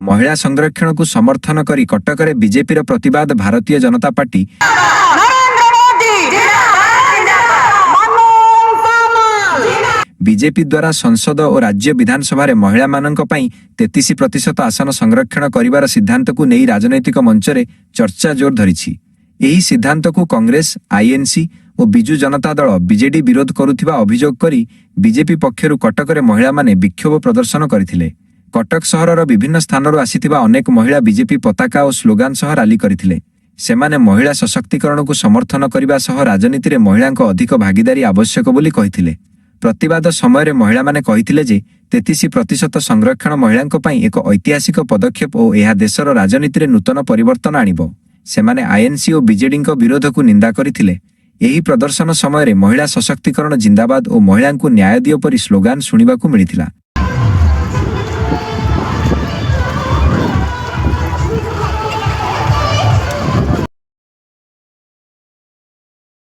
महिला संरक्षण को समर्थन करी कटक बीजेपी प्रतिवाद भारतीय जनता पार्टी बीजेपी द्वारा संसद और राज्य विधानसभा महिला मानक पई 33% आसन संरक्षण करिवार सिद्धांत को नहीं राजनैतिक मंच रे चर्चा जोर धरिछि। एही सिद्धांत को कांग्रेस, आईएनसी और बिजु जनता दल बीजेडी विरोध करुथिबा अभियोग करी बीजेपी पक्षरु कटक रे महिला माने विक्षोभ प्रदर्शन करथिले। कटक सहरर विभिन्न स्थानरु आसीथिबा अनेक महिला बीजेपी पताका और स्लोगान सह रैली करथिले। सेमाने महिला सशक्तिकरण को समर्थन करिबा सह राजनीति रे महिलांक अधिक भागीदारी आवश्यक बोली कहिथिले। प्रतिवाद समय महिला माने कहिथिले जे 33% संरक्षण महिलांक पई एक ऐतिहासिक पदक्षेप और यह देशर राजनीति रे नूतन परिवर्तन आनिबो। सेमाने आईएनसी और बीजेडी विरोध को निंदा करथिले। एही प्रदर्शन समय महिला सशक्तिकरण जिंदाबाद और महिलांकु न्याय दियो परि स्लोगान सुनिबाकु मिलिथिला।